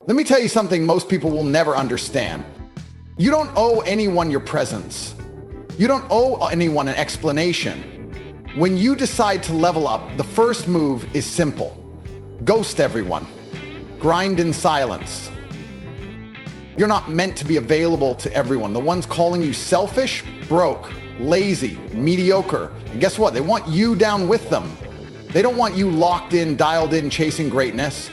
Let me tell you something most people will never understand. You don't owe anyone your presence. You don't owe anyone an explanation. When you decide to level up, the first move is simple. Ghost everyone. Grind in silence. You're not meant to be available to everyone. The ones calling you selfish, broke, lazy, mediocre. And guess what? They want you down with them. They don't want you locked in, dialed in, chasing greatness.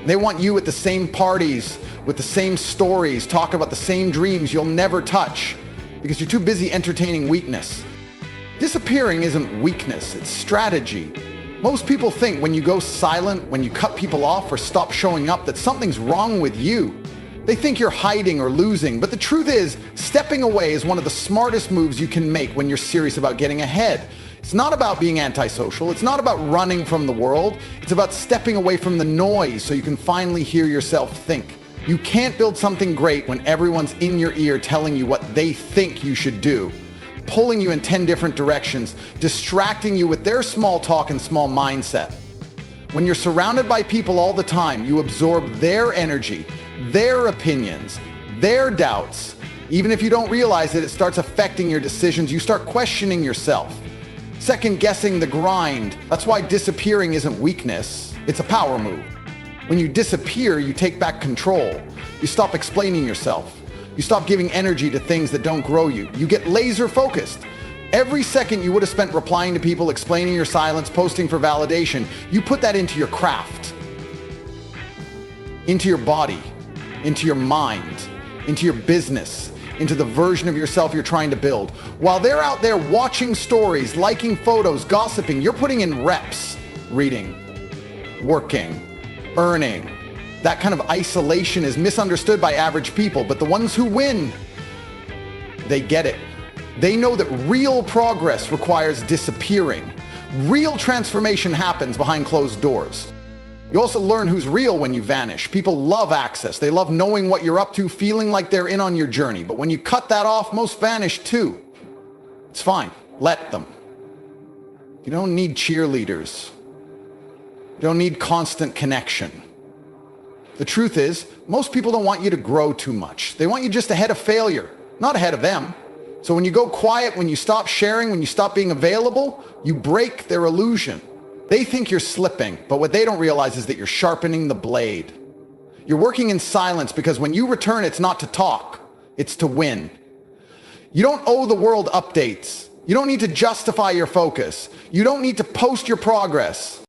They want you at the same parties, with the same stories, talking about the same dreams you'll never touch because you're too busy entertaining weakness. Disappearing isn't weakness, it's strategy. Most people think when you go silent, when you cut people off or stop showing up, that something's wrong with you. They think you're hiding or losing, but the truth is, stepping away is one of the smartest moves you can make when you're serious about getting ahead. It's not about being antisocial. It's not about running from the world. It's about stepping away from the noise so you can finally hear yourself think. You can't build something great when everyone's in your ear telling you what they think you should do, pulling you in 10 different directions, distracting you with their small talk and small mindset. When you're surrounded by people all the time, you absorb their energy, their opinions, their doubts. Even if you don't realize it, it starts affecting your decisions. You start questioning yourself. Second guessing the grind. That's why disappearing isn't weakness, it's a power move. When you disappear, you take back control. You stop explaining yourself. You stop giving energy to things that don't grow you. You get laser focused. Every second you would have spent replying to people, explaining your silence, posting for validation, you put that into your craft, into your body, into your mind, into your business, into the version of yourself you're trying to build. While they're out there watching stories, liking photos, gossiping, you're putting in reps, reading, working, earning. That kind of isolation is misunderstood by average people, but the ones who win, they get it. They know that real progress requires disappearing. Real transformation happens behind closed doors. You also learn who's real when you vanish. People love access. They love knowing what you're up to, feeling like they're in on your journey. But when you cut that off, most vanish too. It's fine. Let them. You don't need cheerleaders. You don't need constant connection. The truth is, most people don't want you to grow too much. They want you just ahead of failure, not ahead of them. So when you go quiet, when you stop sharing, when you stop being available, you break their illusion. They think you're slipping, but what they don't realize is that you're sharpening the blade. You're working in silence because when you return, it's not to talk, it's to win. You don't owe the world updates. You don't need to justify your focus. You don't need to post your progress.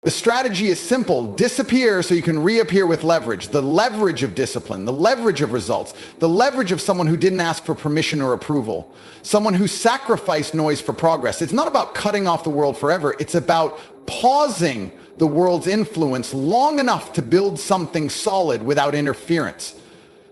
The strategy is simple. Disappear so you can reappear with leverage. The leverage of discipline, the leverage of results, the leverage of someone who didn't ask for permission or approval, someone who sacrificed noise for progress. It's not about cutting off the world forever. It's about pausing the world's influence long enough to build something solid without interference.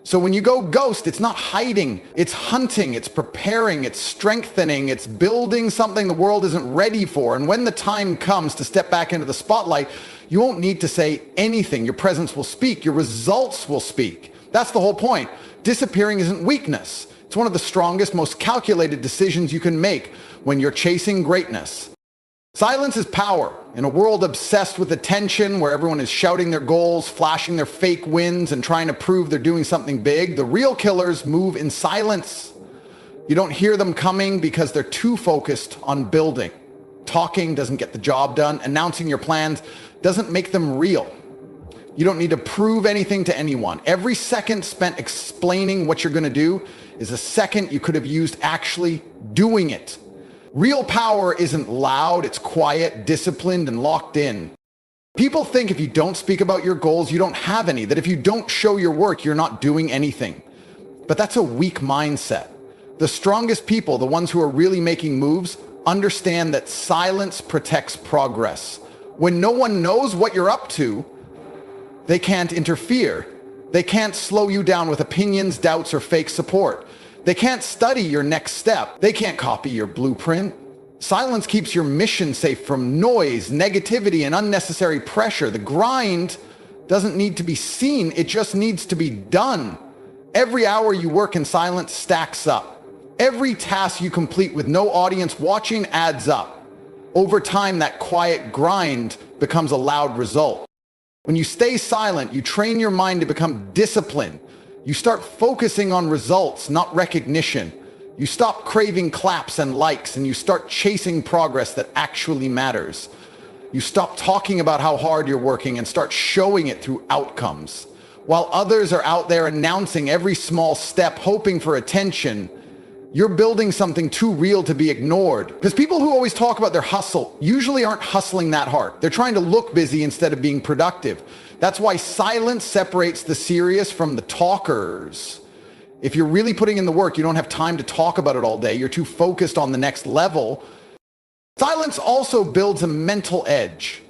So when you go ghost, it's not hiding, it's hunting, it's preparing, it's strengthening, it's building something the world isn't ready for. And when the time comes to step back into the spotlight, you won't need to say anything. Your presence will speak, your results will speak. That's the whole point. Disappearing isn't weakness. It's one of the strongest, most calculated decisions you can make when you're chasing greatness. Silence is power. In a world obsessed with attention, where everyone is shouting their goals, flashing their fake wins, and trying to prove they're doing something big, the real killers move in silence. You don't hear them coming because they're too focused on building. Talking doesn't get the job done. Announcing your plans doesn't make them real. You don't need to prove anything to anyone. Every second spent explaining what you're going to do is a second you could have used actually doing it. Real power isn't loud, it's quiet, disciplined, and locked in. People think if you don't speak about your goals, you don't have any, that if you don't show your work, you're not doing anything. But that's a weak mindset. The strongest people, the ones who are really making moves, understand that silence protects progress. When no one knows what you're up to, they can't interfere. They can't slow you down with opinions, doubts, or fake support. They can't study your next step. They can't copy your blueprint. Silence keeps your mission safe from noise, negativity, and unnecessary pressure. The grind doesn't need to be seen. It just needs to be done. Every hour you work in silence stacks up. Every task you complete with no audience watching adds up. Over time, that quiet grind becomes a loud result. When you stay silent, you train your mind to become disciplined. You start focusing on results, not recognition. You stop craving claps and likes, and you start chasing progress that actually matters. You stop talking about how hard you're working and start showing it through outcomes. While others are out there announcing every small step, hoping for attention, you're building something too real to be ignored. Because people who always talk about their hustle usually aren't hustling that hard. They're trying to look busy instead of being productive. That's why silence separates the serious from the talkers. If you're really putting in the work, you don't have time to talk about it all day. You're too focused on the next level. Silence also builds a mental edge.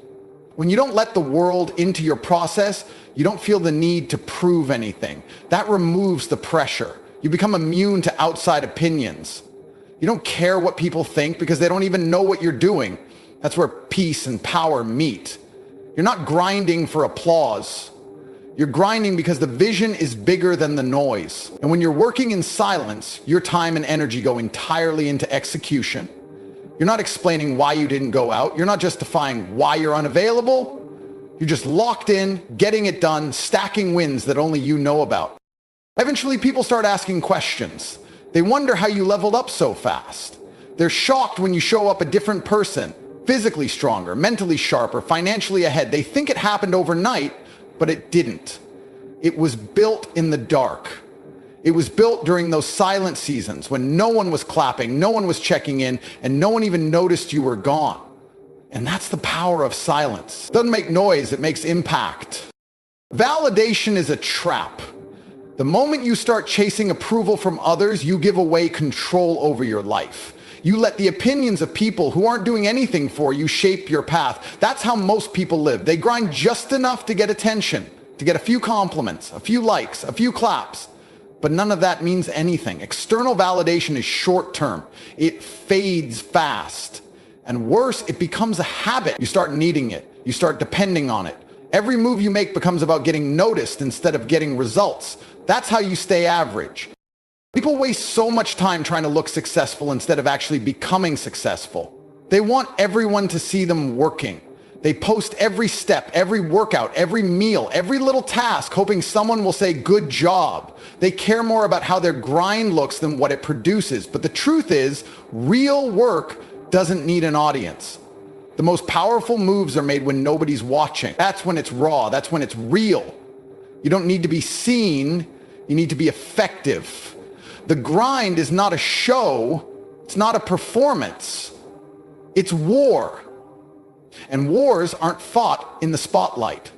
When you don't let the world into your process, you don't feel the need to prove anything. That removes the pressure. You become immune to outside opinions. You don't care what people think because they don't even know what you're doing. That's where peace and power meet. You're not grinding for applause. You're grinding because the vision is bigger than the noise. And when you're working in silence, your time and energy go entirely into execution. You're not explaining why you didn't go out. You're not justifying why you're unavailable. You're just locked in, getting it done, stacking wins that only you know about. Eventually, people start asking questions. They wonder how you leveled up so fast. They're shocked when you show up a different person, physically stronger, mentally sharper, financially ahead. They think it happened overnight, but it didn't. It was built in the dark. It was built during those silent seasons when no one was clapping, no one was checking in, and no one even noticed you were gone. And that's the power of silence. It doesn't make noise, it makes impact. Validation is a trap. The moment you start chasing approval from others, you give away control over your life. You let the opinions of people who aren't doing anything for you shape your path. That's how most people live. They grind just enough to get attention, to get a few compliments, a few likes, a few claps. But none of that means anything. External validation is short-term. It fades fast. And worse, it becomes a habit. You start needing it. You start depending on it. Every move you make becomes about getting noticed instead of getting results. That's how you stay average. People waste so much time trying to look successful instead of actually becoming successful. They want everyone to see them working. They post every step, every workout, every meal, every little task, hoping someone will say, "Good job." They care more about how their grind looks than what it produces. But the truth is, real work doesn't need an audience. The most powerful moves are made when nobody's watching. That's when it's raw. That's when it's real. You don't need to be seen. You need to be effective. The grind is not a show. It's not a performance. It's war. And wars aren't fought in the spotlight.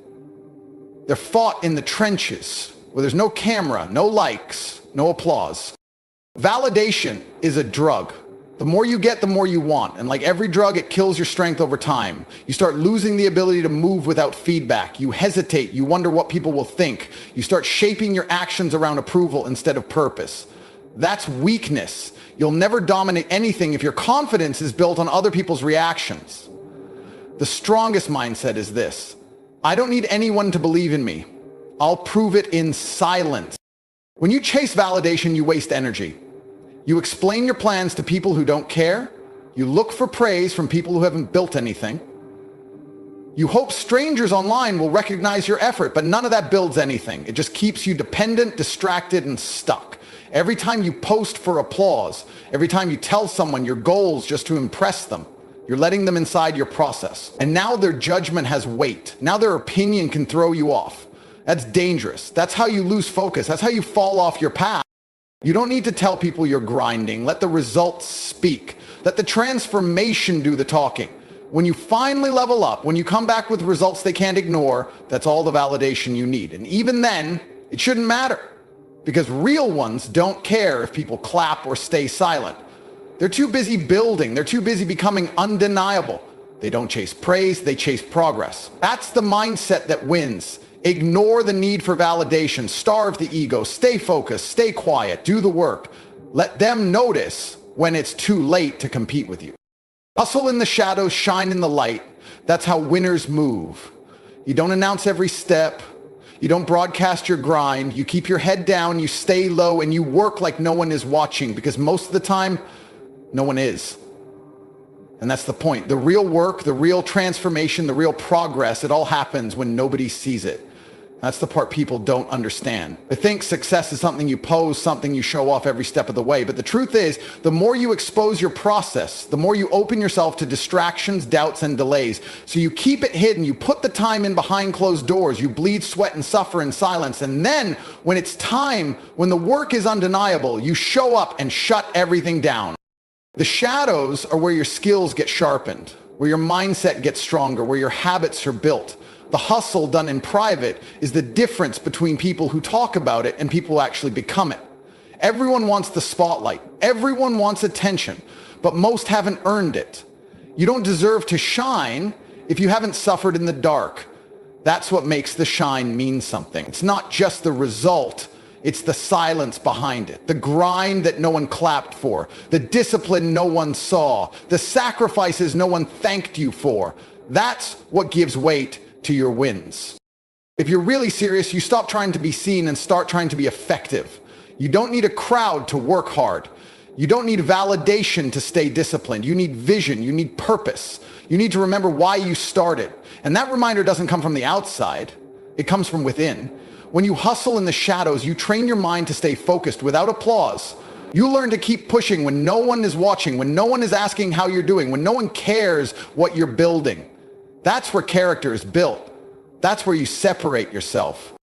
They're fought in the trenches, where there's no camera, no likes, no applause. Validation is a drug. The more you get, the more you want. And like every drug, it kills your strength over time. You start losing the ability to move without feedback. You hesitate. You wonder what people will think. You start shaping your actions around approval instead of purpose. That's weakness. You'll never dominate anything if your confidence is built on other people's reactions. The strongest mindset is this: I don't need anyone to believe in me. I'll prove it in silence. When you chase validation, you waste energy. You explain your plans to people who don't care. You look for praise from people who haven't built anything. You hope strangers online will recognize your effort, but none of that builds anything. It just keeps you dependent, distracted, and stuck. Every time you post for applause, every time you tell someone your goals just to impress them, you're letting them inside your process. And now their judgment has weight. Now their opinion can throw you off. That's dangerous. That's how you lose focus. That's how you fall off your path. You don't need to tell people you're grinding. Let the results speak. Let the transformation do the talking. When you finally level up, when you come back with results they can't ignore, that's all the validation you need. And even then, it shouldn't matter. Because real ones don't care if people clap or stay silent. They're too busy building. They're too busy becoming undeniable. They don't chase praise, they chase progress. That's the mindset that wins. Ignore the need for validation. Starve the ego. Stay focused. Stay quiet. Do the work. Let them notice when it's too late to compete with you. Hustle in the shadows, shine in the light. That's how winners move. You don't announce every step. You don't broadcast your grind. You keep your head down. You stay low and you work like no one is watching, because most of the time, no one is. And that's the point. The real work, the real transformation, the real progress, it all happens when nobody sees it. That's the part people don't understand. They think success is something you pose, something you show off every step of the way. But the truth is, the more you expose your process, the more you open yourself to distractions, doubts, and delays. So you keep it hidden. You put the time in behind closed doors. You bleed, sweat, and suffer in silence. And then when it's time, when the work is undeniable, you show up and shut everything down. The shadows are where your skills get sharpened, where your mindset gets stronger, where your habits are built. The hustle done in private is the difference between people who talk about it and people who actually become it. Everyone wants the spotlight. Everyone wants attention, but most haven't earned it. You don't deserve to shine if you haven't suffered in the dark. That's what makes the shine mean something. It's not just the result. It's the silence behind it, the grind that no one clapped for, the discipline no one saw, the sacrifices no one thanked you for. That's what gives weight to your wins. If you're really serious, you stop trying to be seen and start trying to be effective. You don't need a crowd to work hard. You don't need validation to stay disciplined. You need vision. You need purpose. You need to remember why you started. And that reminder doesn't come from the outside. It comes from within. When you hustle in the shadows, you train your mind to stay focused without applause. You learn to keep pushing when no one is watching, when no one is asking how you're doing, when no one cares what you're building. That's where character is built. That's where you separate yourself.